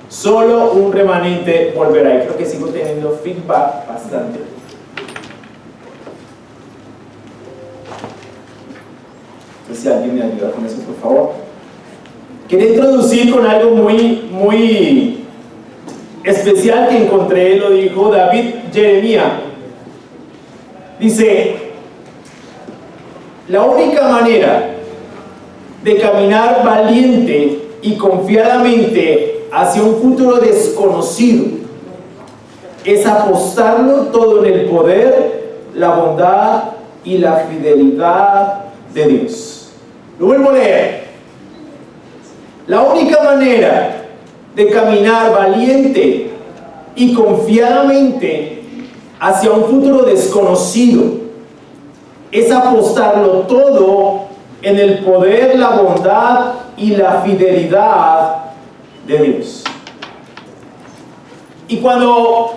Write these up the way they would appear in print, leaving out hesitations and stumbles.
Solo un remanente volverá. Y creo que sigo teniendo feedback bastante. Entonces, si alguien me ayuda con eso, por favor. Quería introducir con algo muy especial que encontré. Lo dijo David Jeremías. Dice: la única manera de caminar valiente y confiadamente hacia un futuro desconocido es apostarlo todo en el poder, la bondad y la fidelidad de Dios. Lo vuelvo a leer. La única manera de caminar valiente y confiadamente hacia un futuro desconocido es apostarlo todo en el poder, la bondad y la fidelidad de Dios. Y cuando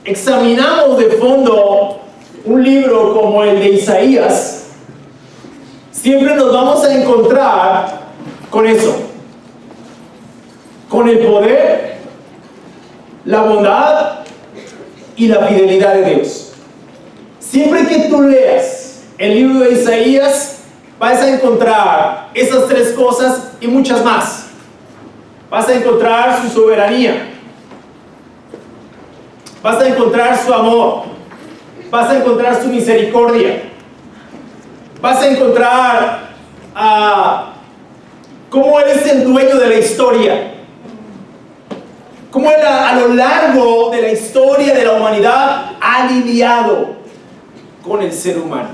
examinamos de fondo un libro como el de Isaías, siempre nos vamos a encontrar con eso, con el poder, la bondad y la fidelidad de Dios. Siempre que tú leas el libro de Isaías, vas a encontrar esas tres cosas y muchas más. Vas a encontrar su soberanía, vas a encontrar su amor, vas a encontrar su misericordia, vas a encontrar cómo Él es el dueño de la historia, cómo Él a lo largo de la historia de la humanidad ha lidiado con el ser humano.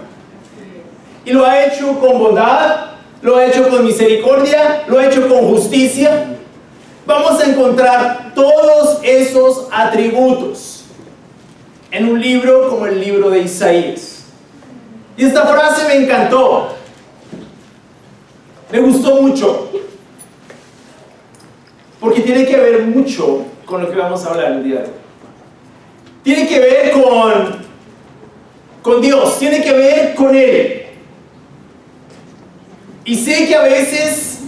Y lo ha hecho con bondad, lo ha hecho con misericordia, lo ha hecho con justicia. Vamos a encontrar todos esos atributos en un libro como el libro de Isaías. Y esta frase me encantó, me gustó mucho, porque tiene que ver mucho con lo que vamos a hablar el día de hoy. Tiene que ver con Dios, tiene que ver con Él. Y sé que a veces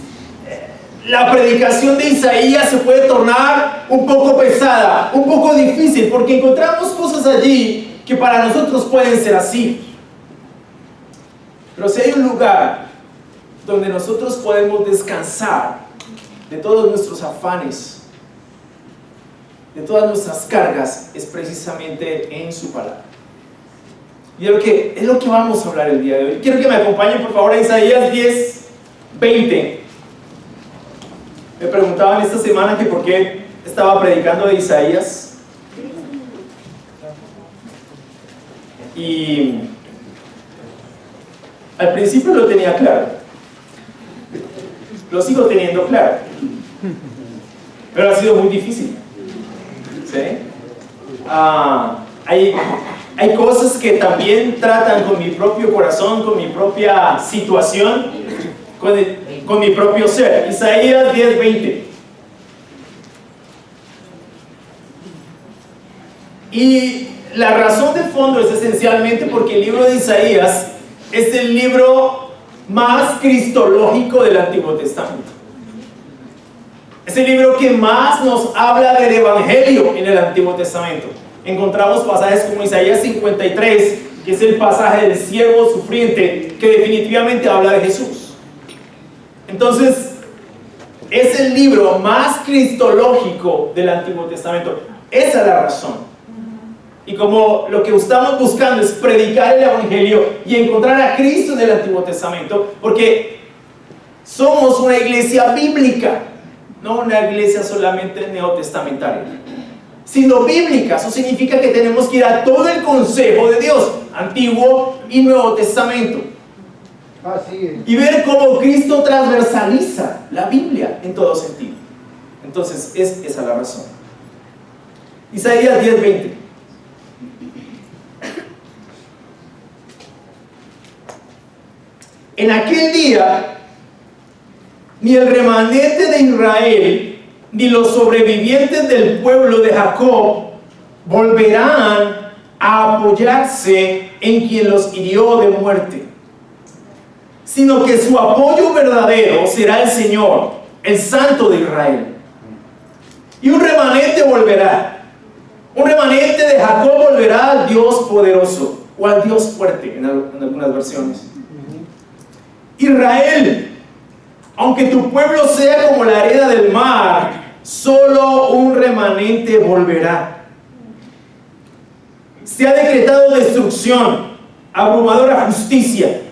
la predicación de Isaías se puede tornar un poco pesada, un poco difícil, porque encontramos cosas allí que para nosotros pueden ser así. Pero si hay un lugar donde nosotros podemos descansar de todos nuestros afanes, de todas nuestras cargas, es precisamente en su palabra. Y es lo que vamos a hablar el día de hoy. Quiero que me acompañen por favor a Isaías 10:20. Me preguntaban esta semana que por qué estaba predicando de Isaías. Y al principio lo tenía claro. Lo sigo teniendo claro. Pero ha sido muy difícil. ¿Sí? Hay cosas que también tratan con mi propio corazón, con mi propia situación, con mi propio ser. Isaías 10:20. Y la razón de fondo es esencialmente porque el libro de Isaías es el libro más cristológico del Antiguo Testamento. Es el libro que más nos habla del Evangelio en el Antiguo Testamento. Encontramos pasajes como Isaías 53, que es el pasaje del siervo sufriente, que definitivamente habla de Jesús. Entonces, es el libro más cristológico del Antiguo Testamento. Esa es la razón. Y como lo que estamos buscando es predicar el Evangelio y encontrar a Cristo en el Antiguo Testamento, porque somos una iglesia bíblica, no una iglesia solamente neotestamentaria, sino bíblica. Eso significa que tenemos que ir a todo el consejo de Dios, Antiguo y Nuevo Testamento, y ver cómo Cristo transversaliza la Biblia en todo sentido. Entonces, esa es la razón. Isaías 10:20. En aquel día, ni el remanente de Israel, ni los sobrevivientes del pueblo de Jacob volverán a apoyarse en quien los hirió de muerte, sino que su apoyo verdadero será el Señor, el Santo de Israel. Y un remanente volverá. Un remanente de Jacob volverá al Dios poderoso o al Dios fuerte en algunas versiones. Israel, aunque tu pueblo sea como la arena del mar, solo un remanente volverá. Se ha decretado destrucción, abrumadora justicia,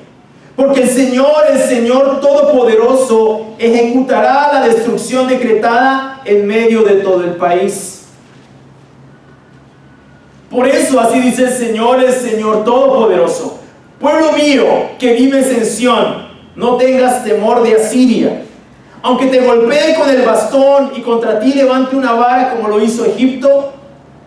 porque el Señor Todopoderoso, ejecutará la destrucción decretada en medio de todo el país. Por eso así dice el Señor Todopoderoso: pueblo mío que vives en Sión, no tengas temor de Asiria. Aunque te golpee con el bastón y contra ti levante una vara como lo hizo Egipto,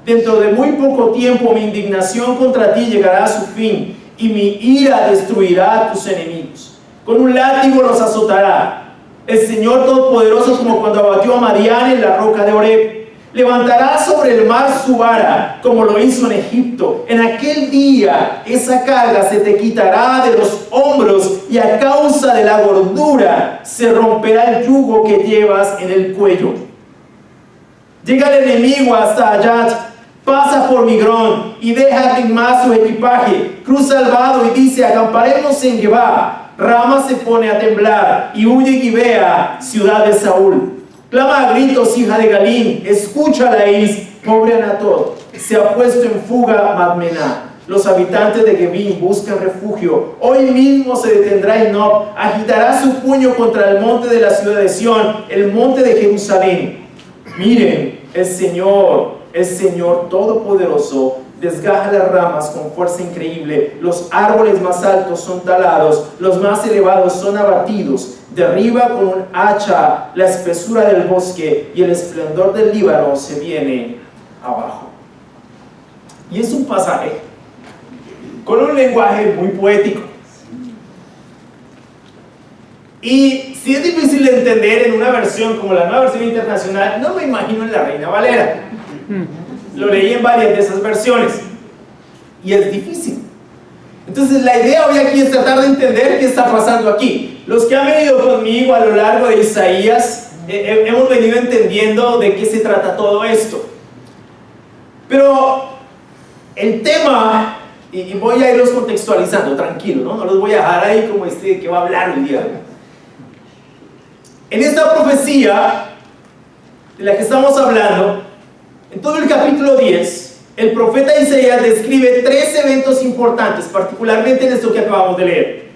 dentro de muy poco tiempo mi indignación contra ti llegará a su fin y mi ira destruirá a tus enemigos. Con un látigo los azotará el Señor Todopoderoso, como cuando abatió a Madián en la roca de Horeb. Levantará sobre el mar su vara, como lo hizo en Egipto. En aquel día esa carga se te quitará de los hombros, y a causa de la gordura se romperá el yugo que llevas en el cuello. Llega el enemigo hasta Ayat, pasa por Migrón y deja en más su equipaje. Cruza el vado y dice: acamparemos en Gebá. Rama se pone a temblar y huye Gibea, ciudad de Saúl. Clama a gritos, hija de Galín, escucha la Is, pobre Anatot. Se ha puesto en fuga Madmená. Los habitantes de Gebim buscan refugio. Hoy mismo se detendrá en Nob, agitará su puño contra el monte de la ciudad de Sión, el monte de Jerusalén. Miren, el Señor Todopoderoso desgaja las ramas con fuerza increíble. Los árboles más altos son talados, los más elevados son abatidos. Derriba con un hacha la espesura del bosque, y el esplendor del Líbano se viene abajo. Y es un pasaje con un lenguaje muy poético. Y si es difícil de entender en una versión como la nueva versión internacional, no me imagino en la Reina Valera. Lo leí en varias de esas versiones y es difícil. Entonces la idea hoy aquí es tratar de entender qué está pasando aquí. Los que han venido conmigo a lo largo de Isaías hemos venido entendiendo de qué se trata todo esto. Pero el tema, y voy a irlos contextualizando, tranquilo, no los voy a dejar ahí como que va a hablar el día. En esta profecía de la que estamos hablando, en todo el capítulo 10, el profeta Isaías describe 3 eventos importantes, particularmente en esto que acabamos de leer,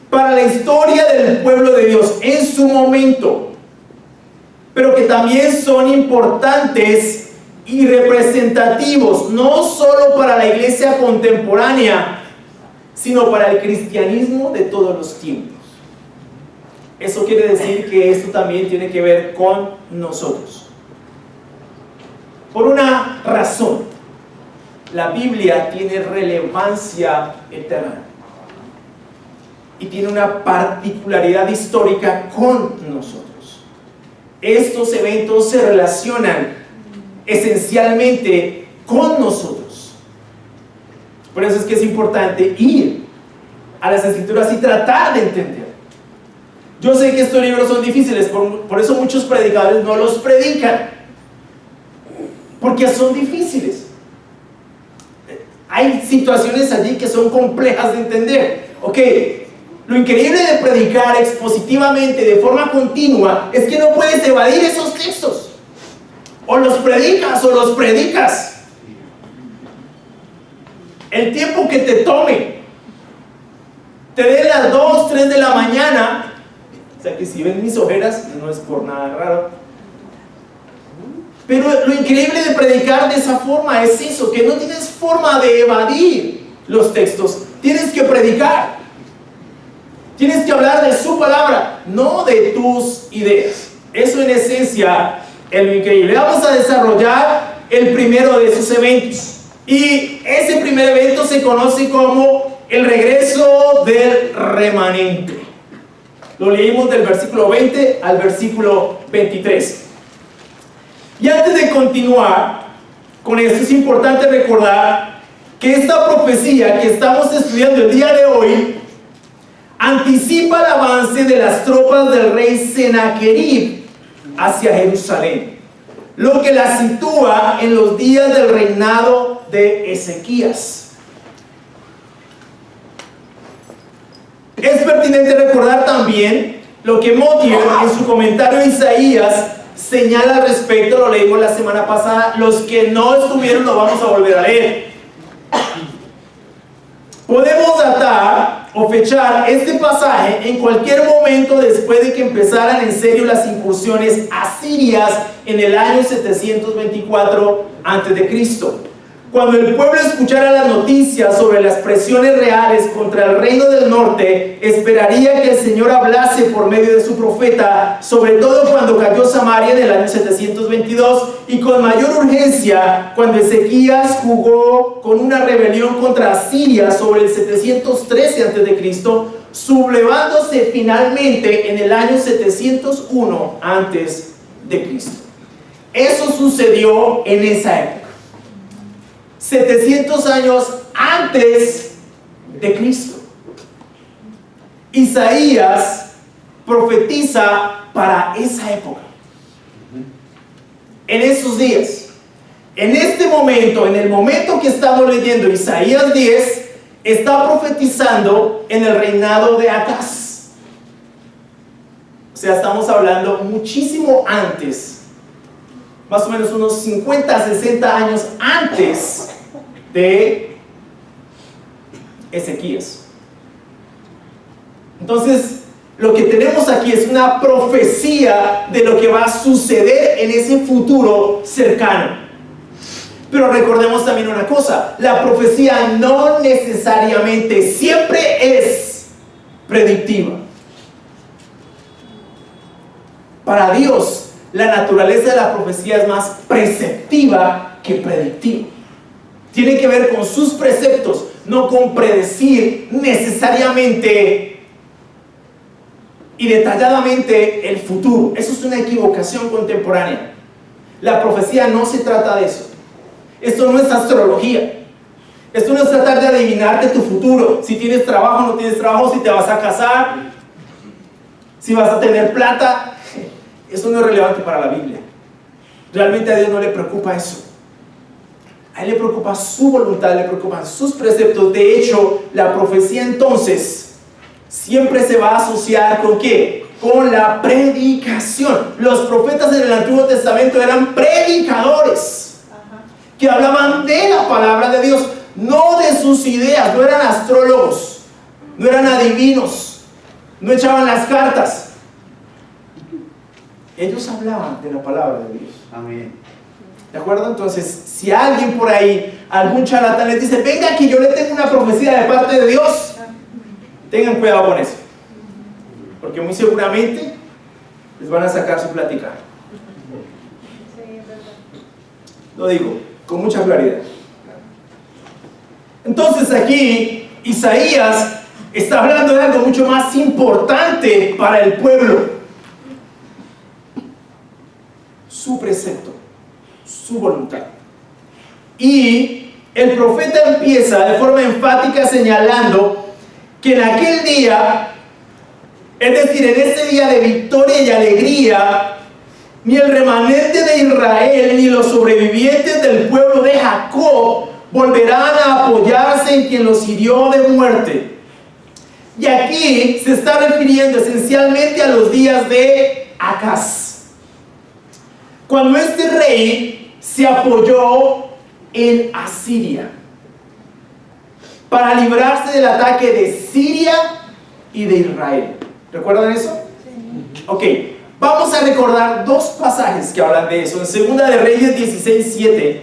para la historia del pueblo de Dios en su momento, pero que también son importantes y representativos, no solo para la iglesia contemporánea, sino para el cristianismo de todos los tiempos. Eso quiere decir que esto también tiene que ver con nosotros. Por una razón, la Biblia tiene relevancia eterna y tiene una particularidad histórica con nosotros. Estos eventos se relacionan esencialmente con nosotros. Por eso es que es importante ir a las Escrituras y tratar de entender. Yo sé que estos libros son difíciles, por eso muchos predicadores no los predican, porque son difíciles. Hay situaciones allí que son complejas de entender. Ok, lo increíble de predicar expositivamente de forma continua es que no puedes evadir esos textos. O los predicas. El tiempo que te tome, te dé las 2, 3 de la mañana. O sea que si ven mis ojeras, no es por nada raro. Pero lo increíble de predicar de esa forma es eso, que no tienes forma de evadir los textos. Tienes que predicar. Tienes que hablar de su palabra, no de tus ideas. Eso en esencia es lo increíble. Vamos a desarrollar el primero de esos eventos. Y ese primer evento se conoce como el regreso del remanente. Lo leímos del versículo 20 al versículo 23. Y antes de continuar con esto, es importante recordar que esta profecía que estamos estudiando el día de hoy anticipa el avance de las tropas del rey Sennacherib hacia Jerusalén. lo que la sitúa en los días del reinado de Ezequías. Es pertinente recordar también lo que Motier en su comentario de Isaías señala al respecto. Lo leímos la semana pasada. Los que no estuvieron lo vamos a volver a leer. Podemos datar o fechar este pasaje en cualquier momento después de que empezaran en serio las incursiones asirias en el año 724 a.C. Cuando el pueblo escuchara las noticias sobre las presiones reales contra el reino del norte, esperaría que el Señor hablase por medio de su profeta, sobre todo cuando cayó Samaria en el año 722, y con mayor urgencia cuando Ezequías jugó con una rebelión contra Asiria sobre el 713 a.C., sublevándose finalmente en el año 701 a.C. Eso sucedió en esa época. 700 años antes de Cristo. Isaías profetiza para esa época. En esos días. En este momento, en el momento que estamos leyendo Isaías 10, está profetizando en el reinado de Acaz. O sea, estamos hablando muchísimo antes, más o menos unos 50, 60 años antes de Ezequías. Entonces, lo que tenemos aquí es una profecía de lo que va a suceder en ese futuro cercano. Pero recordemos también una cosa: la profecía no necesariamente siempre es predictiva. Para Dios, la naturaleza de la profecía es más preceptiva que predictiva. Tiene que ver con sus preceptos, no con predecir necesariamente y detalladamente el futuro. Eso es una equivocación contemporánea. La profecía no se trata de eso. Esto no es astrología. Esto no es tratar de adivinarte tu futuro. Si tienes trabajo o no tienes trabajo, si te vas a casar, si vas a tener plata. Eso no es relevante para la Biblia. Realmente a Dios no le preocupa eso. A Él le preocupa su voluntad, le preocupan sus preceptos. De hecho, la profecía entonces siempre se va a asociar ¿con qué? Con la predicación. Los profetas en el Antiguo Testamento eran predicadores que hablaban de la palabra de Dios, no de sus ideas. No eran astrólogos, no eran adivinos, no echaban las cartas. Ellos hablaban de la palabra de Dios. Amén. ¿De acuerdo? Entonces, si alguien por ahí, algún charlatán les dice: venga que yo le tengo una profecía de parte de Dios, tengan cuidado con eso, porque muy seguramente les van a sacar su plática. Lo digo con mucha claridad. Entonces aquí Isaías está hablando de algo mucho más importante para el pueblo: su precepto, su voluntad. Y el profeta empieza de forma enfática señalando que en aquel día, es decir, en ese día de victoria y alegría, ni el remanente de Israel ni los sobrevivientes del pueblo de Jacob volverán a apoyarse en quien los hirió de muerte. Y aquí se está refiriendo esencialmente a los días de Acaz, cuando este rey se apoyó en Asiria para librarse del ataque de Siria y de Israel. ¿Recuerdan eso? Sí. Ok, vamos a recordar dos pasajes que hablan de eso. En Segunda de Reyes 16:7.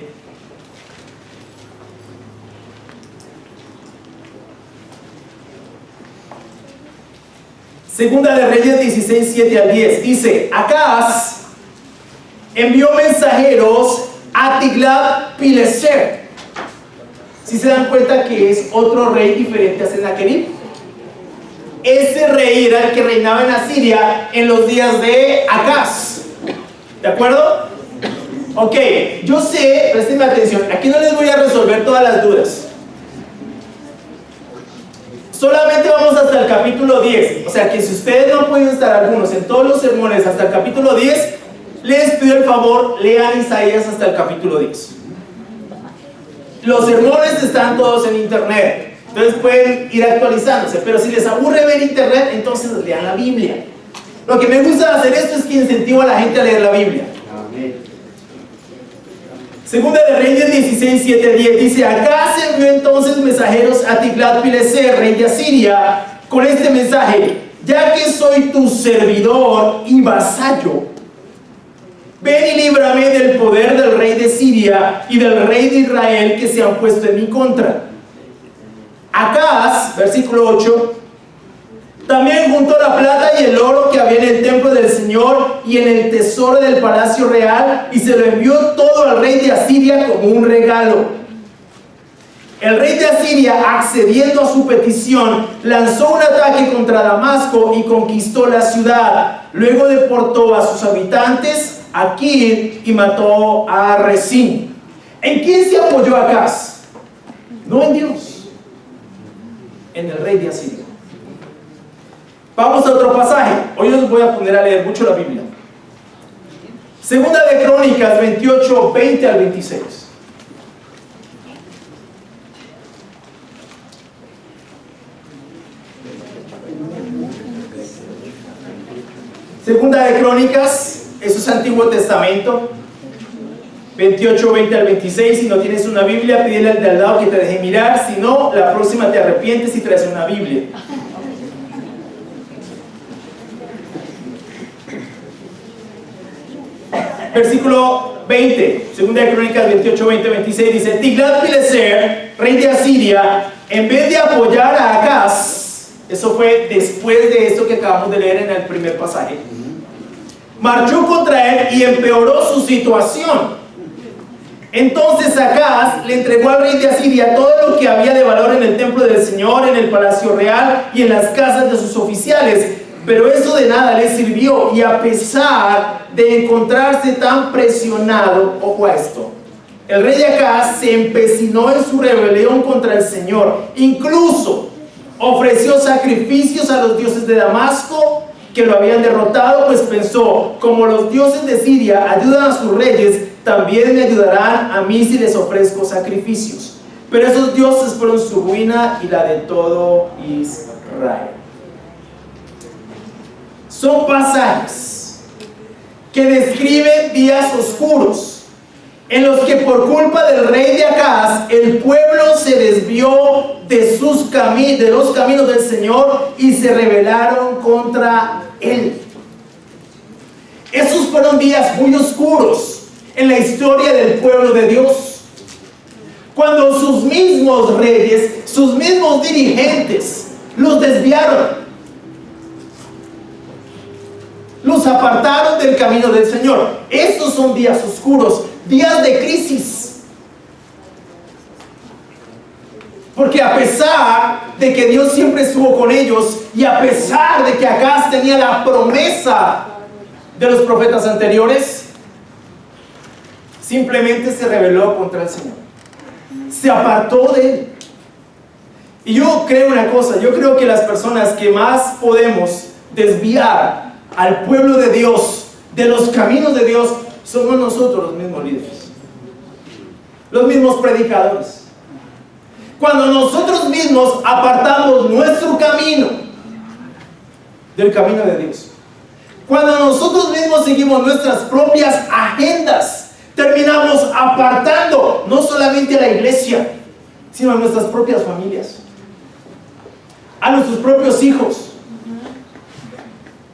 Segunda de Reyes 16:7 al 10. Dice: Acaz envió mensajeros a Tiglat-Pileser. Si se dan cuenta que es otro rey diferente a Sennacherib. Ese rey era el que reinaba en Asiria en los días de Acaz. ¿De acuerdo? Ok, yo sé, prestenme atención, aquí no les voy a resolver todas las dudas. Solamente vamos hasta el capítulo 10. O sea que si ustedes no pueden estar algunos en todos los sermones hasta el capítulo 10, les pido el favor, lean Isaías hasta el capítulo 10. Los sermones están todos en internet, entonces pueden ir actualizándose, pero si les aburre ver internet, entonces lean la Biblia. Lo que me gusta hacer esto es que incentivo a la gente a leer la Biblia. Segunda de Reyes 16, 7, 10 dice: acá se envió entonces mensajeros a Tiglat-Pileser, rey de Asiria, con este mensaje: ya que soy tu servidor y vasallo, ven y líbrame del poder del rey de Siria y del rey de Israel que se han puesto en mi contra. Acaz, versículo 8, también juntó la plata y el oro que había en el templo del Señor y en el tesoro del palacio real, y se lo envió todo al rey de Asiria como un regalo. El rey de Asiria, accediendo a su petición, lanzó un ataque contra Damasco y conquistó la ciudad. Luego deportó a sus habitantes a Kir y mató a Rezín. ¿En quién se apoyó Acaz? No en Dios, en el rey de Asiria. Vamos a otro pasaje. Hoy os voy a poner a leer mucho la Biblia. Segunda de Crónicas 28, 20 al 26. Segunda de Crónicas, eso es Antiguo Testamento, 28, 20 al 26. Si no tienes una Biblia, pídele al de al lado que te deje mirar. Si no, la próxima te arrepientes y traes una Biblia. Versículo 20, Segunda de Crónicas 28, 20, 26 dice: Tiglat-Pileser, rey de Asiria, en vez de apoyar a Acaz, eso fue después de esto que acabamos de leer en el primer pasaje, marchó contra él y empeoró su situación. Entonces Acaz le entregó al rey de Asiria todo lo que había de valor en el templo del Señor, en el palacio real y en las casas de sus oficiales. Pero eso de nada le sirvió, y a pesar de encontrarse tan presionado, ojo a esto, el rey de Acaz se empecinó en su rebelión contra el Señor. Incluso ofreció sacrificios a los dioses de Damasco que lo habían derrotado, pues pensó: como los dioses de Siria ayudan a sus reyes, también me ayudarán a mí si les ofrezco sacrificios. Pero esos dioses fueron su ruina y la de todo Israel. Son pasajes que describen días oscuros en los que por culpa del rey de Acaz el pueblo se desvió de los caminos del Señor y se rebelaron contra él. Esos fueron días muy oscuros en la historia del pueblo de Dios, cuando sus mismos reyes, sus mismos dirigentes los desviaron, los apartaron del camino del Señor. Estos son días oscuros, días de crisis. Porque a pesar de que Dios siempre estuvo con ellos, y a pesar de que Acaz tenía la promesa de los profetas anteriores, simplemente se rebeló contra el Señor, se apartó de él. Y yo creo una cosa: yo creo que las personas que más podemos desviar al pueblo de Dios de los caminos de Dios somos nosotros, los mismos líderes, los mismos predicadores. Cuando nosotros mismos apartamos nuestro camino del camino de Dios, cuando nosotros mismos seguimos nuestras propias agendas, terminamos apartando no solamente a la iglesia, sino a nuestras propias familias, a nuestros propios hijos,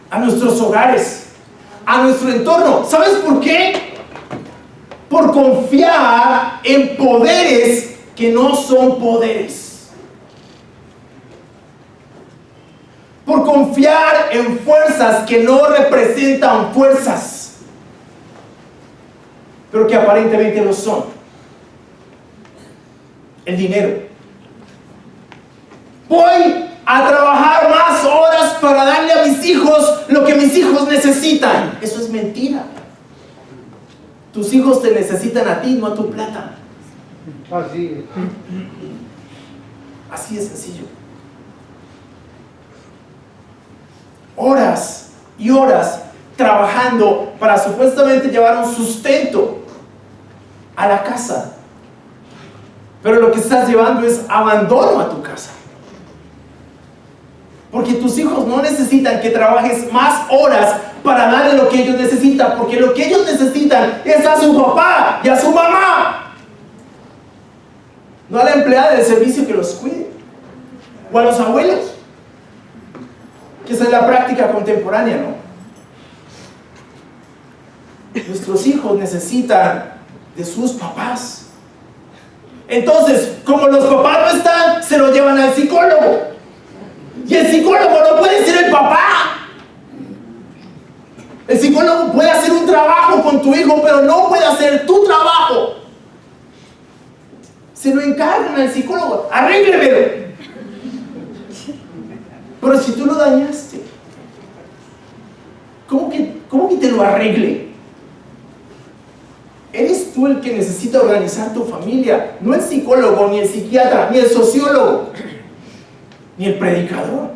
a nuestros hogares, a nuestro entorno. ¿Sabes por qué? Por confiar en poderes que no son poderes. Por confiar en fuerzas que no representan fuerzas, pero que aparentemente lo son. El dinero. Voy a trabajar más horas para darle a mis hijos lo que mis hijos necesitan. Eso es mentira. Tus hijos te necesitan a ti, no a tu plata. Así de sencillo. Horas y horas trabajando para supuestamente llevar un sustento a la casa. Pero lo que estás llevando es abandono a tu casa. Porque tus hijos no necesitan que trabajes más horas para darle lo que ellos necesitan, porque lo que ellos necesitan es a su papá y a su mamá, no a la empleada del servicio que los cuide, o a los abuelos, que esa es la práctica contemporánea, ¿no? Nuestros hijos necesitan de sus papás. Entonces, como los papás no están, se lo llevan al psicólogo. Y el psicólogo no puede ser el papá. El psicólogo puede hacer un trabajo con tu hijo, pero no puede hacer tu trabajo. Se lo encargan al psicólogo. Arréglemelo. Pero si tú lo dañaste, ¿cómo que te lo arregle? Eres tú el que necesita organizar tu familia, no el psicólogo, ni el psiquiatra, ni el sociólogo, ni el predicador.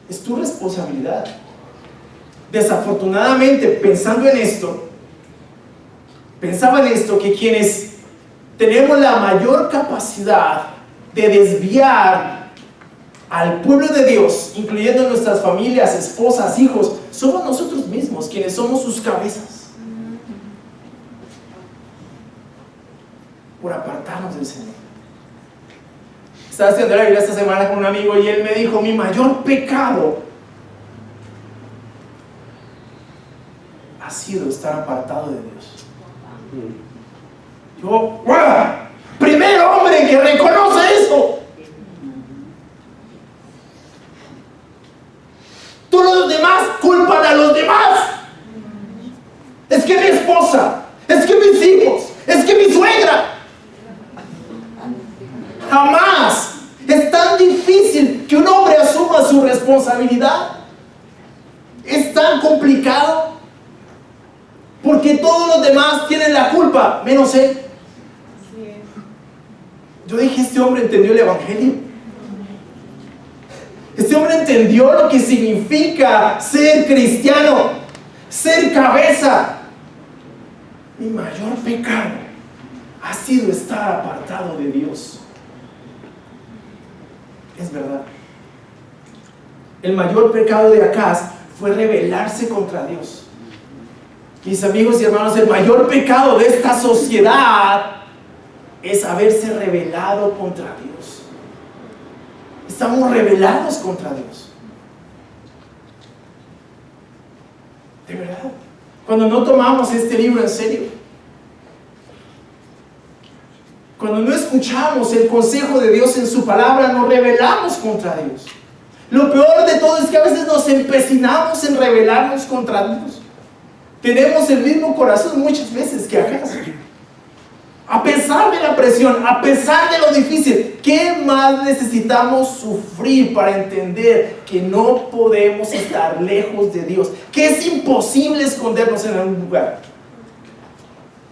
Es tu responsabilidad. Desafortunadamente, pensaba en esto, que quienes tenemos la mayor capacidad de desviar al pueblo de Dios, incluyendo nuestras familias, esposas, hijos, somos nosotros mismos, quienes somos sus cabezas. Por apartarnos del Señor. Estaba estudiando la Biblia esta semana con un amigo y él me dijo: mi mayor pecado ha sido estar apartado de Dios. Yo, ¡guau! Primer hombre que reconoce eso. Todos los demás culpan a los demás. Es que mi esposa, es que mis hijos, es que mi suegra. Jamás. Es tan difícil que un hombre asuma su responsabilidad. Es tan complicado porque todos los demás tienen la culpa, menos él. Yo dije: este hombre entendió el evangelio. Este hombre entendió lo que significa ser cristiano, ser cabeza. Mi mayor pecado ha sido estar apartado de Dios. Es verdad. El mayor pecado de Acaz fue rebelarse contra Dios. Mis amigos y hermanos, el mayor pecado de esta sociedad es haberse rebelado contra Dios. Estamos rebelados contra Dios. De verdad. Cuando no tomamos este libro en serio, cuando no escuchamos el consejo de Dios en su palabra, nos rebelamos contra Dios. Lo peor de todo es que a veces nos empecinamos en rebelarnos contra Dios. Tenemos el mismo corazón muchas veces que Acaz. A pesar de la presión, a pesar de lo difícil, ¿qué más necesitamos sufrir para entender que no podemos estar lejos de Dios? Que es imposible escondernos en algún lugar.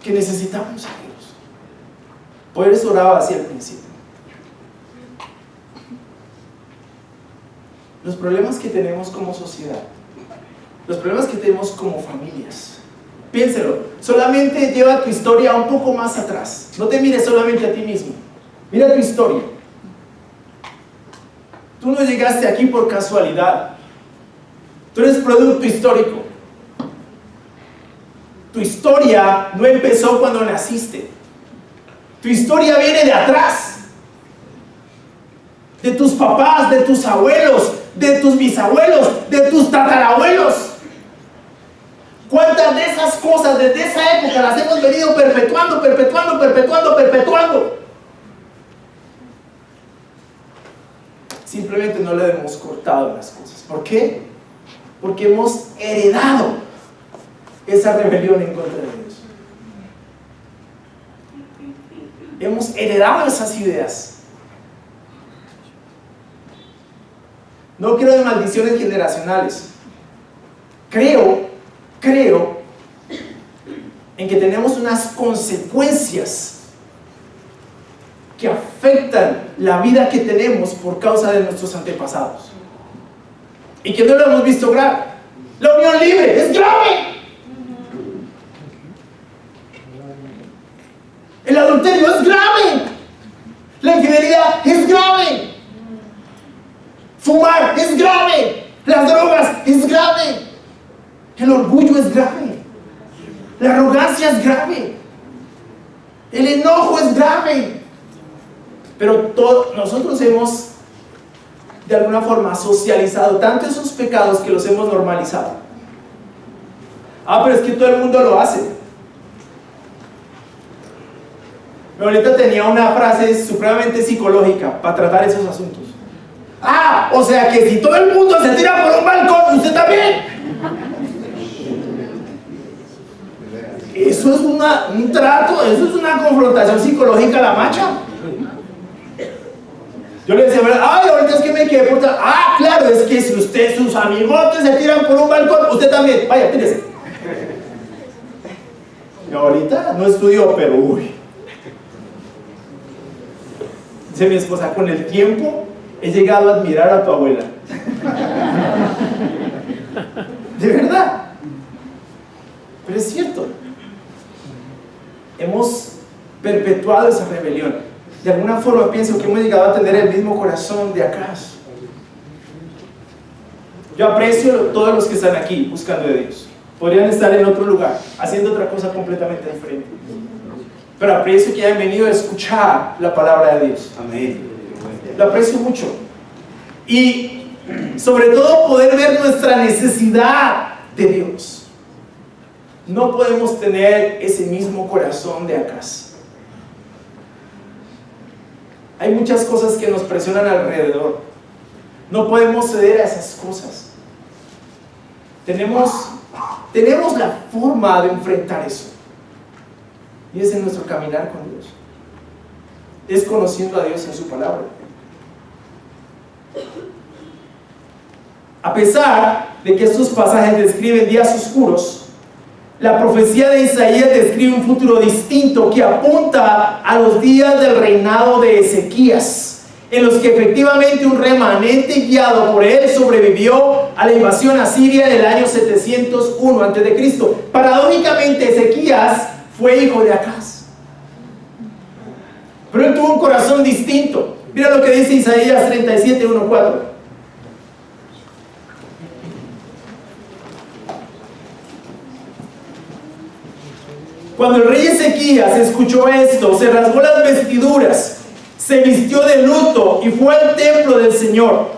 Que necesitamos a Dios. Por eso oraba así al principio. Los problemas que tenemos como sociedad, los problemas que tenemos como familias, piénselo, solamente lleva tu historia un poco más atrás. No te mires solamente a ti mismo, mira tu historia. Tú no llegaste aquí por casualidad. Tú eres producto histórico. Tu historia no empezó cuando naciste. Tu historia viene de atrás, de tus papás, de tus abuelos, de tus bisabuelos, de tus tatarabuelos. ¿Cuántas de esas cosas desde esa época las hemos venido perpetuando? Simplemente no le hemos cortado las cosas. ¿Por qué? Porque hemos heredado esa rebelión en contra de Dios. Hemos heredado esas ideas. No creo en maldiciones generacionales. Creo en que tenemos unas consecuencias que afectan la vida que tenemos por causa de nuestros antepasados y que no lo hemos visto grave. La unión libre es grave. El adulterio es grave. La infidelidad es grave. Fumar es grave. Las drogas es grave. El orgullo es grave. La arrogancia es grave. El enojo es grave. Pero nosotros hemos de alguna forma socializado tanto esos pecados que los hemos normalizado. Pero es que todo el mundo lo hace. Mi abuelita tenía una frase supremamente psicológica para tratar esos asuntos. O sea que si todo el mundo se tira por un balcón, usted también. Eso es un trato, eso es una confrontación psicológica a la macha. Yo le decía, ahorita es que me quedé por... claro, es que si sus amigotes se tiran por un balcón, usted también, vaya, tírese. Mi abuelita no estudió, pero uy. Dice mi esposa, con el tiempo he llegado a admirar a tu abuela. De verdad. Pero es cierto. Hemos perpetuado esa rebelión. De alguna forma pienso que hemos llegado a tener el mismo corazón de Acaz. Yo aprecio a todos los que están aquí buscando de Dios. Podrían estar en otro lugar, haciendo otra cosa completamente diferente. Pero aprecio que hayan venido a escuchar la palabra de Dios. Amén. Lo aprecio mucho. Y sobre todo poder ver nuestra necesidad de Dios. No podemos tener ese mismo corazón de Acaz. Hay muchas cosas que nos presionan alrededor. No podemos ceder a esas cosas. Tenemos la forma de enfrentar eso. Y es en nuestro caminar con Dios. Es conociendo a Dios en su palabra. A pesar de que estos pasajes describen días oscuros, la profecía de Isaías describe un futuro distinto que apunta a los días del reinado de Ezequías, en los que efectivamente un remanente guiado por él sobrevivió a la invasión asiria en el año 701 a.C. Paradójicamente, Ezequías fue hijo de Acaz, pero él tuvo un corazón distinto. Mira lo que dice Isaías 37:1-4. Cuando el rey Ezequías escuchó esto, se rasgó las vestiduras, se vistió de luto y fue al templo del Señor.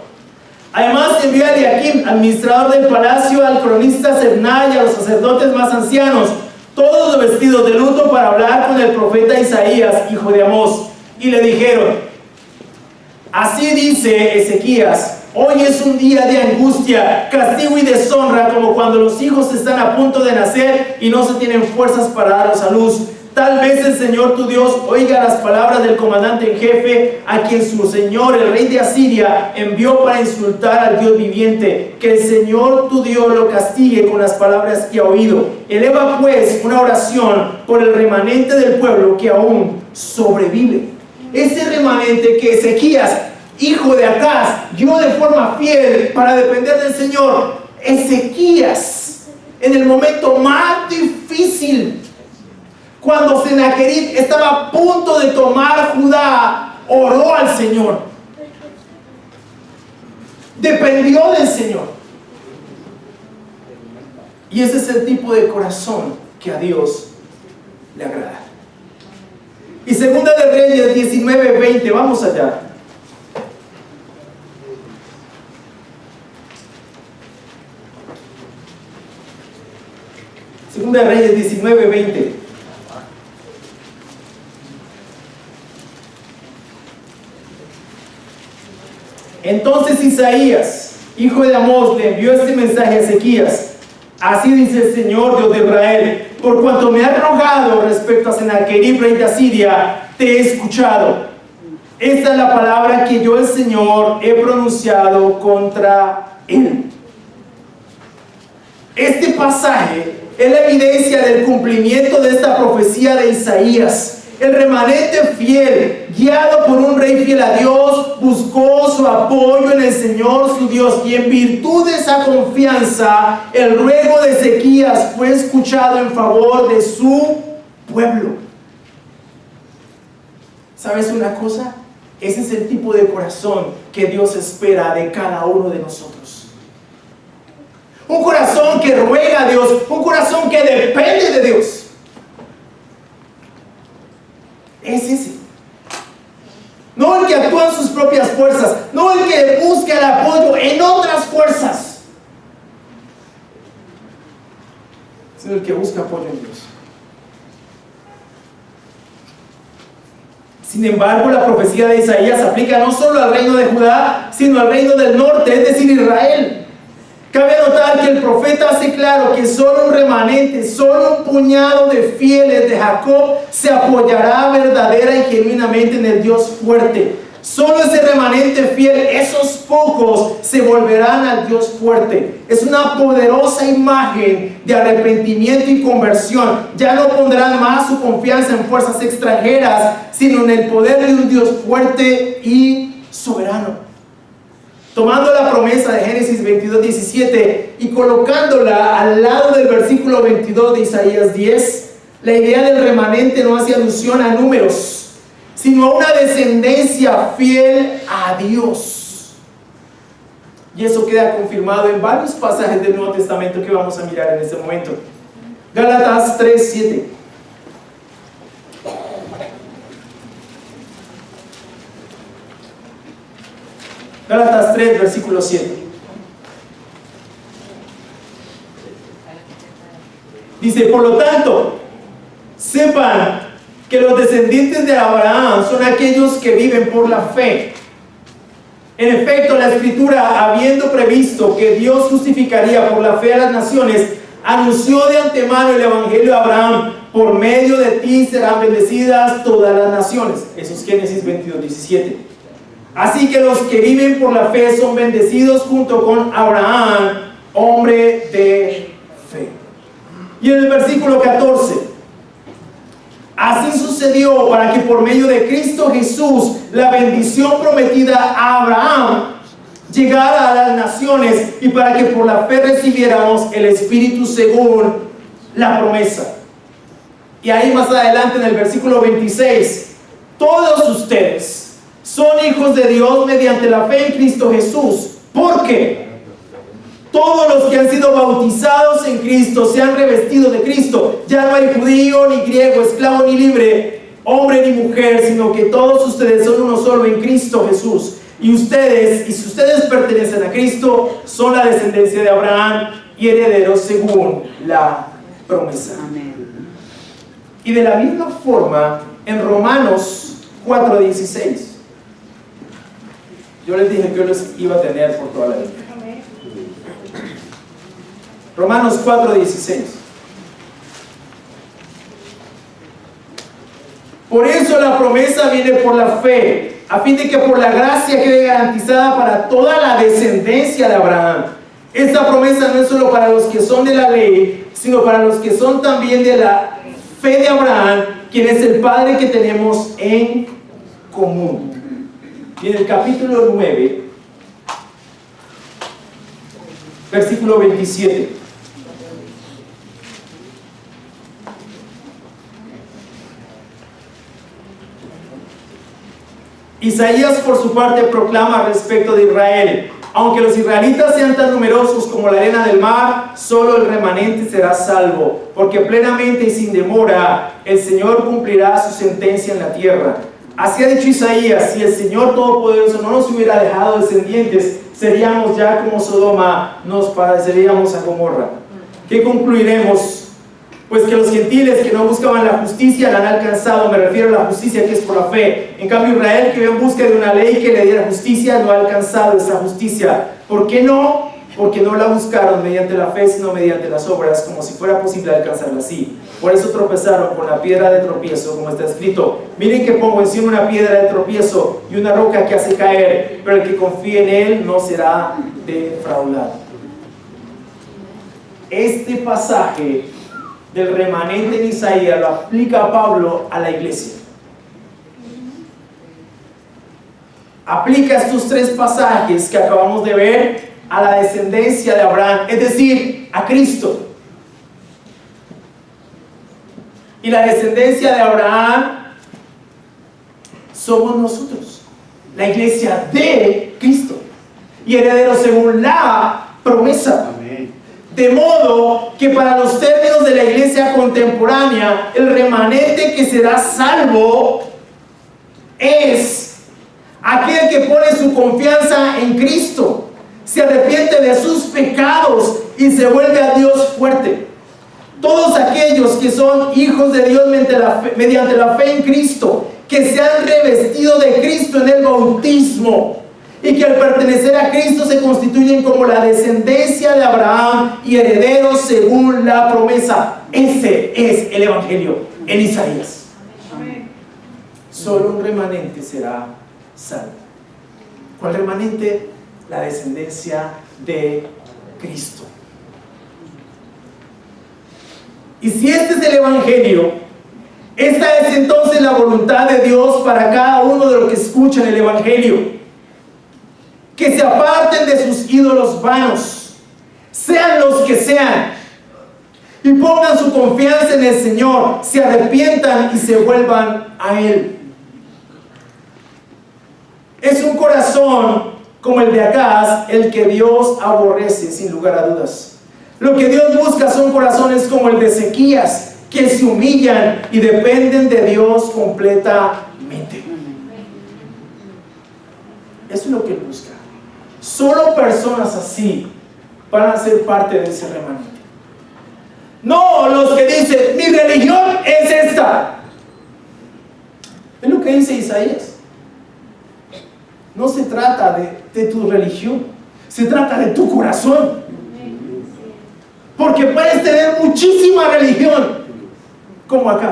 Además envió a Eliakim, administrador del palacio, al cronista Sebna y a los sacerdotes más ancianos, todos vestidos de luto, para hablar con el profeta Isaías, hijo de Amós. Y le dijeron: así dice Ezequías, hoy es un día de angustia, castigo y deshonra, como cuando los hijos están a punto de nacer y no se tienen fuerzas para darlos a luz. Tal vez el Señor tu Dios oiga las palabras del comandante en jefe, a quien su señor, el rey de Asiria, envió para insultar al Dios viviente. Que el Señor tu Dios lo castigue con las palabras que ha oído. Eleva pues una oración por el remanente del pueblo que aún sobrevive. Ese remanente que Ezequías, hijo de Acaz, dio de forma fiel para depender del Señor. Ezequías, en el momento más difícil, cuando Sennacherib estaba a punto de tomar Judá, oró al Señor, dependió del Señor. Y ese es el tipo de corazón que a Dios le agrada. Y Segunda de Reyes 19:20, vamos allá. Segunda de Reyes 19:20. Entonces Isaías, hijo de Amós, le envió este mensaje a Ezequías: así dice el Señor Dios de Israel, por cuanto me has rogado respecto a Sennacherib, rey de Asiria, te he escuchado. Esta es la palabra que yo, el Señor, he pronunciado contra él. Este pasaje es la evidencia del cumplimiento de esta profecía de Isaías. El remanente fiel guiado por un rey fiel a Dios, buscó su apoyo en el Señor su Dios, y en virtud de esa confianza, el ruego de Ezequías fue escuchado en favor de su pueblo. ¿Sabes una cosa? Ese es el tipo de corazón que Dios espera de cada uno de nosotros. Un corazón que ruega a Dios, un corazón que depende de Dios. Es ese. No el que actúa en sus propias fuerzas, no el que busca el apoyo en otras fuerzas, sino el que busca apoyo en Dios. Sin embargo, la profecía de Isaías aplica no solo al reino de Judá, sino al reino del norte, es decir, Israel. Cabe notar que el profeta hace claro que solo un remanente, solo un puñado de fieles de Jacob se apoyará verdadera y genuinamente en el Dios fuerte. Solo ese remanente fiel, esos pocos, se volverán al Dios fuerte. Es una poderosa imagen de arrepentimiento y conversión. Ya no pondrán más su confianza en fuerzas extranjeras, sino en el poder de un Dios fuerte y soberano. Tomando la promesa de Génesis 22:17 y colocándola al lado del versículo 22 de Isaías 10, la idea del remanente no hace alusión a números, sino a una descendencia fiel a Dios. Y eso queda confirmado en varios pasajes del Nuevo Testamento que vamos a mirar en este momento. Gálatas 3:7. Gálatas 3, versículo 7. Dice, por lo tanto, sepan que los descendientes de Abraham son aquellos que viven por la fe. En efecto, la Escritura, habiendo previsto que Dios justificaría por la fe a las naciones, anunció de antemano el Evangelio a Abraham: por medio de ti serán bendecidas todas las naciones. Eso es Génesis 22:17. Así que los que viven por la fe son bendecidos junto con Abraham, hombre de fe. Y en el versículo 14, así sucedió para que por medio de Cristo Jesús la bendición prometida a Abraham llegara a las naciones, y para que por la fe recibiéramos el Espíritu según la promesa. Y ahí más adelante en el versículo 26, todos ustedes son hijos de Dios mediante la fe en Cristo Jesús, porque todos los que han sido bautizados en Cristo se han revestido de Cristo. Ya no hay judío ni griego, esclavo ni libre, hombre ni mujer, sino que todos ustedes son uno solo en Cristo Jesús. Y ustedes, y si ustedes pertenecen a Cristo, son la descendencia de Abraham y herederos según la promesa. Amén. Y de la misma forma, en Romanos 4:16, yo les dije que yo los iba a tener por toda la vida. Romanos 4:16. Por eso la promesa viene por la fe, a fin de que por la gracia quede garantizada para toda la descendencia de Abraham. Esta promesa no es solo para los que son de la ley, sino para los que son también de la fe de Abraham, quien es el Padre que tenemos en común. Y en el capítulo 9, versículo 27. Isaías por su parte proclama respecto de Israel: aunque los israelitas sean tan numerosos como la arena del mar, solo el remanente será salvo, porque plenamente y sin demora el Señor cumplirá su sentencia en la tierra. Así ha dicho Isaías: si el Señor Todopoderoso no nos hubiera dejado descendientes, seríamos ya como Sodoma, nos pareceríamos a Gomorra. ¿Qué concluiremos? Pues que los gentiles que no buscaban la justicia la han alcanzado. Me refiero a la justicia que es por la fe. En cambio, Israel, que iba en busca de una ley que le diera justicia, no ha alcanzado esa justicia. ¿Por qué no? Porque no la buscaron mediante la fe, sino mediante las obras, como si fuera posible alcanzarla así. Por eso tropezaron con la piedra de tropiezo, como está escrito: miren que pongo encima una piedra de tropiezo y una roca que hace caer, pero el que confíe en él no será defraudado. Este pasaje del remanente de Isaías lo aplica Pablo a la iglesia. aplica estos 3 pasajes que acabamos de ver a la descendencia de Abraham, es decir, a Cristo. Y la descendencia de Abraham somos nosotros, la iglesia de Cristo, y herederos según la promesa. Amén. De modo que para los términos de la iglesia contemporánea, el remanente que será salvo es aquel que pone su confianza en Cristo, se arrepiente de sus pecados y se vuelve a Dios fuerte. Todos aquellos que son hijos de Dios mediante la fe en Cristo, que se han revestido de Cristo en el bautismo y que al pertenecer a Cristo se constituyen como la descendencia de Abraham y herederos según la promesa. Ese es el Evangelio en Isaías. Solo un remanente será salvo. ¿Cuál remanente? La descendencia de Cristo. Y si este es el Evangelio, esta es entonces la voluntad de Dios para cada uno de los que escuchan el Evangelio: que se aparten de sus ídolos vanos, sean los que sean, y pongan su confianza en el Señor, se arrepientan y se vuelvan a Él. Es un corazón como el de Acaz el que Dios aborrece, sin lugar a dudas. Lo que Dios busca son corazones como el de Ezequías, que se humillan y dependen de Dios completamente. Eso es lo que Él busca. Solo personas así van a ser parte de ese remanente. No los que dicen, mi religión es esta. Es lo que dice Isaías. No se trata de tu religión, se trata de tu corazón. Porque puedes tener muchísima religión, como acá,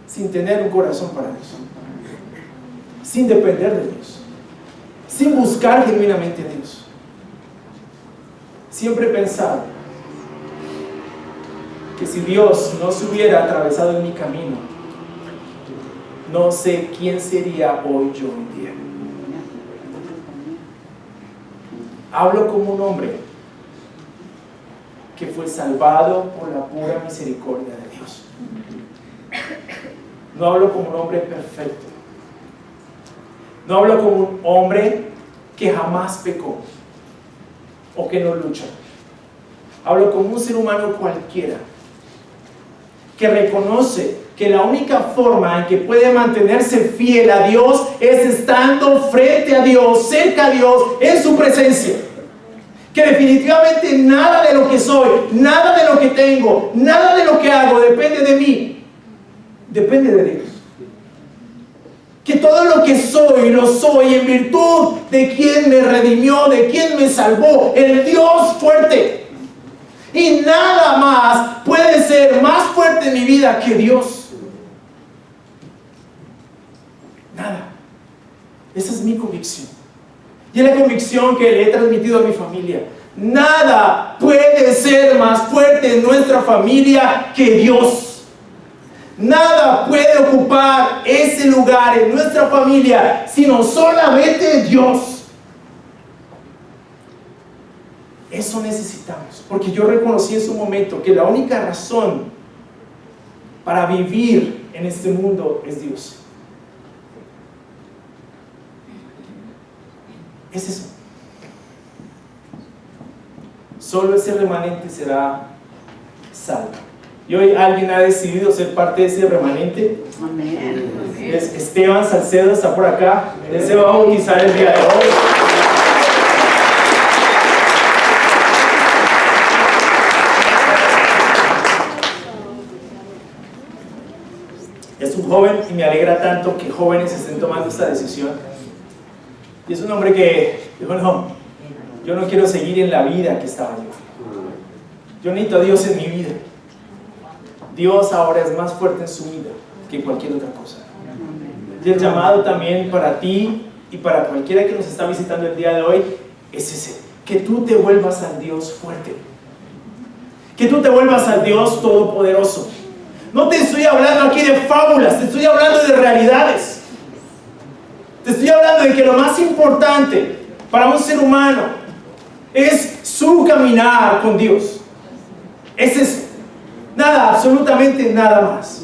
sin tener un corazón para Dios, sin depender de Dios, sin buscar genuinamente a Dios. Siempre he pensado que si Dios no se hubiera atravesado en mi camino, no sé quién sería hoy yo en día. Hablo como un hombre que fue salvado por la pura misericordia de Dios. No hablo como un hombre perfecto. No hablo como un hombre que jamás pecó o que no lucha. Hablo como un ser humano cualquiera que reconoce que la única forma en que puede mantenerse fiel a Dios es estando frente a Dios, cerca a Dios, en su presencia. Que definitivamente nada de lo que soy, nada de lo que tengo, nada de lo que hago depende de mí, depende de Dios. Que todo lo que soy, lo soy en virtud de quien me redimió, de quien me salvó, el Dios fuerte. Y nada más puede ser más fuerte en mi vida que Dios. Nada. Esa es mi convicción. Y es la convicción que le he transmitido a mi familia. Nada puede ser más fuerte en nuestra familia que Dios. Nada puede ocupar ese lugar en nuestra familia sino solamente Dios. Eso necesitamos, porque yo reconocí en su momento que la única razón para vivir en este mundo es Dios. Es eso. Solo ese remanente será salvo. Y hoy alguien ha decidido ser parte de ese remanente. Amén. Es Esteban Salcedo, está por acá. Él se va a bautizar el día de hoy. Es un joven y me alegra tanto que jóvenes estén tomando esta decisión. Y es un hombre que dijo, no, yo no quiero seguir en la vida que estaba yo. Yo necesito a Dios en mi vida. Dios ahora es más fuerte en su vida que cualquier otra cosa. Y el llamado también para ti y para cualquiera que nos está visitando el día de hoy es ese, que tú te vuelvas al Dios fuerte, que tú te vuelvas al Dios todopoderoso. No te estoy hablando aquí de fábulas, te estoy hablando de realidades. Te estoy hablando de que lo más importante para un ser humano es su caminar con Dios. Ese es nada, absolutamente nada más.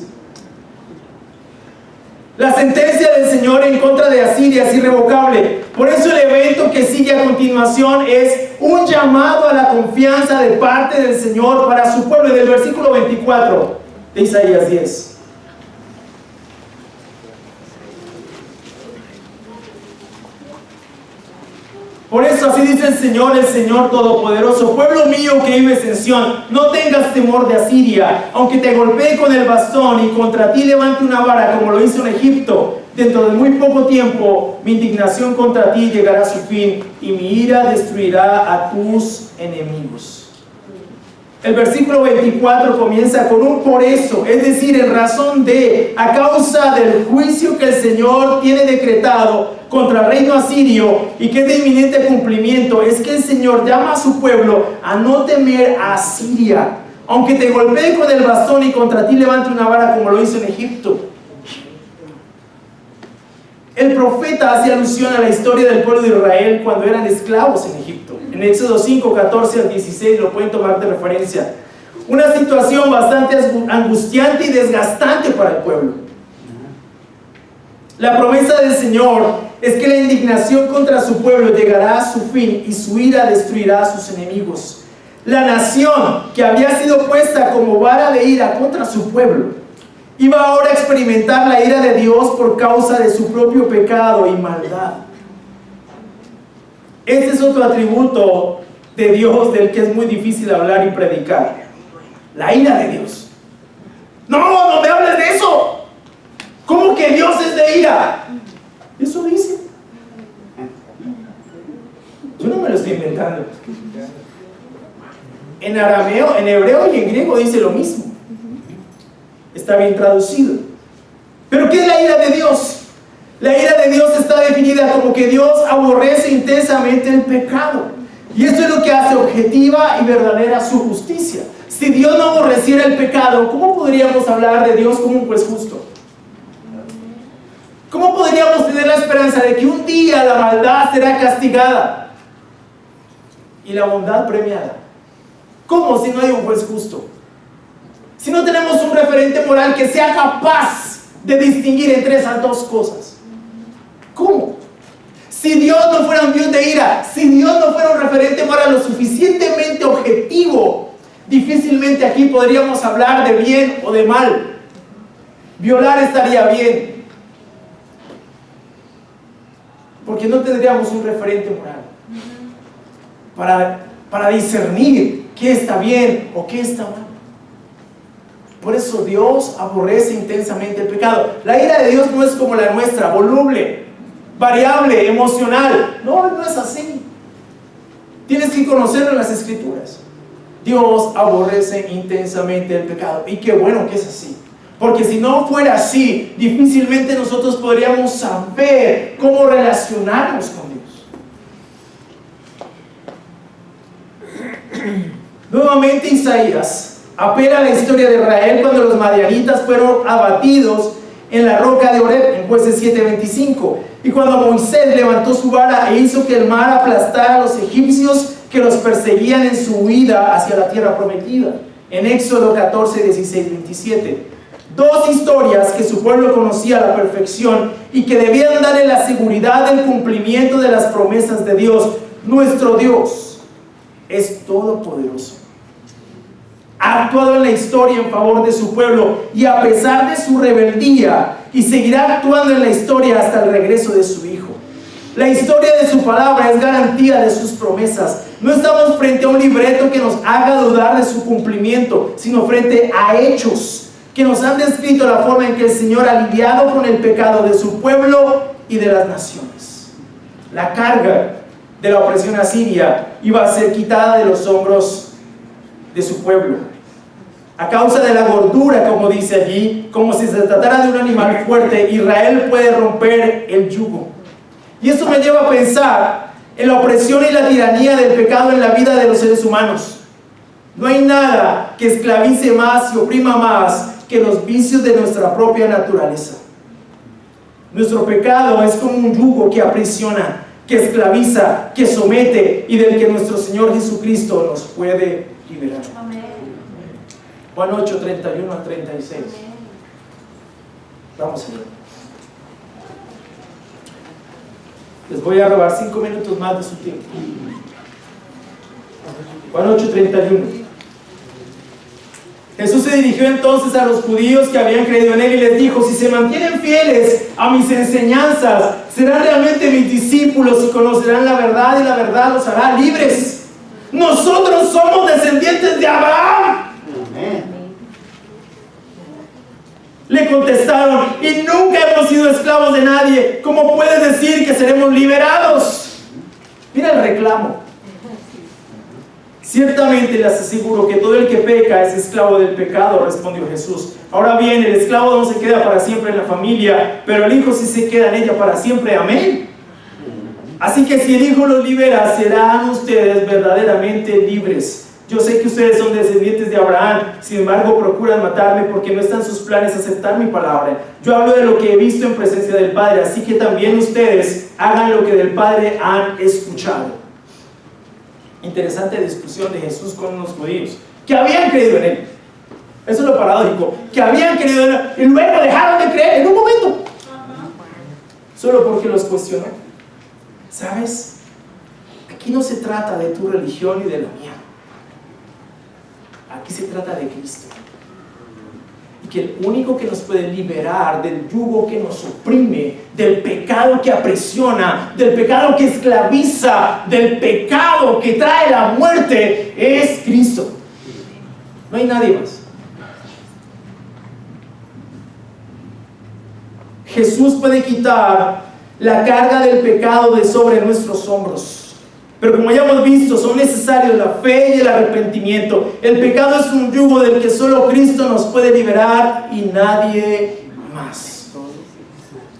La sentencia del Señor en contra de Asiria es irrevocable. Por eso el evento que sigue a continuación es un llamado a la confianza de parte del Señor para su pueblo. En el versículo 24 de Isaías 10. Por eso así dice el Señor Todopoderoso: pueblo mío que vives en Sión, no tengas temor de Asiria, aunque te golpee con el bastón y contra ti levante una vara como lo hizo en Egipto. Dentro de muy poco tiempo mi indignación contra ti llegará a su fin y mi ira destruirá a tus enemigos. El versículo 24 comienza con un por eso, es decir, en razón de, a causa del juicio que el Señor tiene decretado contra el reino asirio y que es de inminente cumplimiento. Es que el Señor llama a su pueblo a no temer a Asiria, aunque te golpee con el bastón y contra ti levante una vara como lo hizo en Egipto. El profeta hace alusión a la historia del pueblo de Israel cuando eran esclavos en Egipto. En Éxodo 5, 14 al 16 lo pueden tomar de referencia. Una situación bastante angustiante y desgastante para el pueblo. La promesa del Señor es que la indignación contra su pueblo llegará a su fin y su ira destruirá a sus enemigos. La nación que había sido puesta como vara de ira contra su pueblo iba ahora a experimentar la ira de Dios por causa de su propio pecado y maldad. Este es otro atributo de Dios del que es muy difícil hablar y predicar: la ira de Dios. No me hables de eso. ¿Cómo que Dios es de ira? Eso dice. Yo no me lo estoy inventando. En arameo, en hebreo y en griego dice lo mismo. Está bien traducido. ¿Pero qué es la ira de Dios? La ira de Dios está definida como que Dios aborrece intensamente el pecado. Y esto es lo que hace objetiva y verdadera su justicia. Si Dios no aborreciera el pecado, ¿cómo podríamos hablar de Dios como un juez justo? ¿Cómo podríamos tener la esperanza de que un día la maldad será castigada y la bondad premiada? ¿Cómo si no hay un juez justo? Si no tenemos un referente moral que sea capaz de distinguir entre esas dos cosas. ¿Cómo? Si Dios no fuera un Dios de ira, si Dios no fuera un referente moral lo suficientemente objetivo, difícilmente aquí podríamos hablar de bien o de mal. Violar estaría bien, porque no tendríamos un referente moral para discernir qué está bien o qué está mal. Por eso Dios aborrece intensamente el pecado. La ira de Dios no es como la nuestra, voluble, variable, emocional. No es así. Tienes que conocerlo en las Escrituras. Dios aborrece intensamente el pecado. Y qué bueno que es así. Porque si no fuera así, difícilmente nosotros podríamos saber cómo relacionarnos con Dios. Nuevamente Isaías apela a la historia de Israel cuando los madianitas fueron abatidos en la roca de Oreb, en Jueces 7:25. Y cuando Moisés levantó su vara e hizo que el mar aplastara a los egipcios que los perseguían en su huida hacia la tierra prometida, en Éxodo 14, 16, 27. Dos historias que su pueblo conocía a la perfección y que debían darle la seguridad del cumplimiento de las promesas de Dios. Nuestro Dios es todopoderoso. Ha actuado en la historia en favor de su pueblo y a pesar de su rebeldía, y seguirá actuando en la historia hasta el regreso de su Hijo. La historia de su palabra es garantía de sus promesas. No estamos frente a un libreto que nos haga dudar de su cumplimiento, sino frente a hechos que nos han descrito la forma en que el Señor ha lidiado con el pecado de su pueblo y de las naciones. La carga de la opresión asiria iba a ser quitada de los hombros de su pueblo. A causa de la gordura, como dice allí, como si se tratara de un animal fuerte, Israel puede romper el yugo. Y esto me lleva a pensar en la opresión y la tiranía del pecado en la vida de los seres humanos. No hay nada que esclavice más y oprima más que los vicios de nuestra propia naturaleza. Nuestro pecado es como un yugo que aprisiona, que esclaviza, que somete y del que nuestro Señor Jesucristo nos puede liberar. Amén. Juan 8, 31 al 36. Amén. Vamos a ver. Les voy a robar 5 minutos más de su tiempo. Juan 8, 31. Jesús se dirigió entonces a los judíos que habían creído en Él y les dijo: si se mantienen fieles a mis enseñanzas, serán realmente mis discípulos y conocerán la verdad, y la verdad los hará libres. Nosotros somos descendientes de Abraham. Amén. Le contestaron: y nunca hemos sido esclavos de nadie. ¿Cómo puedes decir que seremos liberados? Mira el reclamo. Ciertamente les aseguro que todo el que peca es esclavo del pecado, respondió Jesús. Ahora bien, el esclavo no se queda para siempre en la familia, pero el hijo sí se queda en ella para siempre. Amén. Así que si el hijo los libera, serán ustedes verdaderamente libres. Yo sé que ustedes son descendientes de Abraham, sin embargo procuran matarme porque no están en sus planes aceptar mi palabra. Yo hablo de lo que he visto en presencia del Padre, así que también ustedes hagan lo que del Padre han escuchado. Interesante discusión de Jesús con unos judíos que habían creído en Él. Eso es lo paradójico, que habían creído en Él y luego dejaron de creer en un momento, solo porque los cuestionó. ¿Sabes? Aquí no se trata de tu religión y de la mía. Aquí se trata de Cristo. Y que el único que nos puede liberar del yugo que nos oprime, del pecado que aprisiona, del pecado que esclaviza, del pecado que trae la muerte, es Cristo. No hay nadie más. Jesús puede quitar la carga del pecado de sobre nuestros hombros. Pero como ya hemos visto, son necesarios la fe y el arrepentimiento. El pecado es un yugo del que solo Cristo nos puede liberar y nadie más.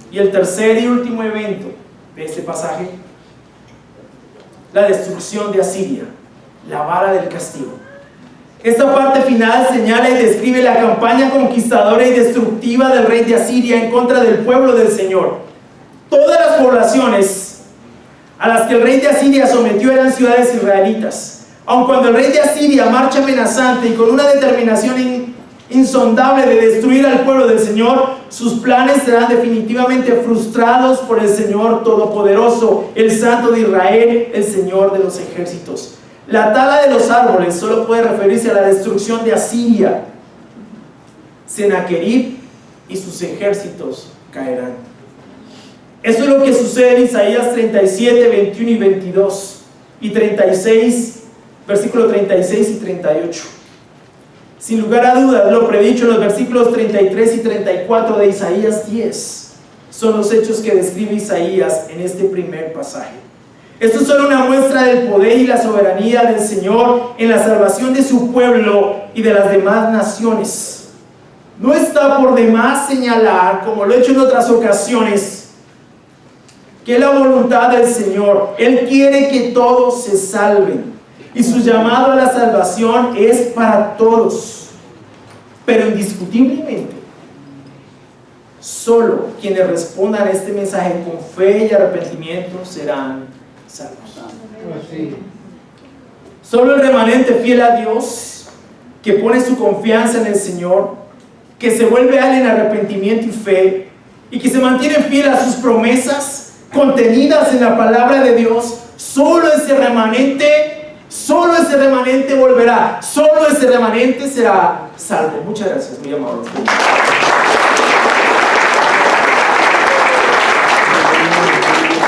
Y el tercer y último evento de este pasaje: la destrucción de Asiria, la vara del castigo. Esta parte final señala y describe la campaña conquistadora y destructiva del rey de Asiria en contra del pueblo del Señor. Todas las poblaciones a las que el rey de Asiria sometió eran ciudades israelitas. Aun cuando el rey de Asiria marcha amenazante y con una determinación insondable de destruir al pueblo del Señor, sus planes serán definitivamente frustrados por el Señor Todopoderoso, el Santo de Israel, el Señor de los ejércitos. La tala de los árboles solo puede referirse a la destrucción de Asiria. Sennacherib y sus ejércitos caerán. Eso es lo que sucede en Isaías 37, 21 y 22 y 36, versículos 36 y 38. Sin lugar a dudas, lo predicho en los versículos 33 y 34 de Isaías 10 son los hechos que describe Isaías en este primer pasaje. Esto es solo una muestra del poder y la soberanía del Señor en la salvación de su pueblo y de las demás naciones. No está por demás señalar, como lo he hecho en otras ocasiones, que es la voluntad del Señor. Él quiere que todos se salven y su llamado a la salvación es para todos, pero indiscutiblemente solo quienes respondan a este mensaje con fe y arrepentimiento serán salvos. Solo el remanente fiel a Dios, que pone su confianza en el Señor, que se vuelve a Él en arrepentimiento y fe, y que se mantiene fiel a sus promesas contenidas en la palabra de Dios, solo ese remanente volverá, solo ese remanente será salvo. Muchas gracias, mi amado.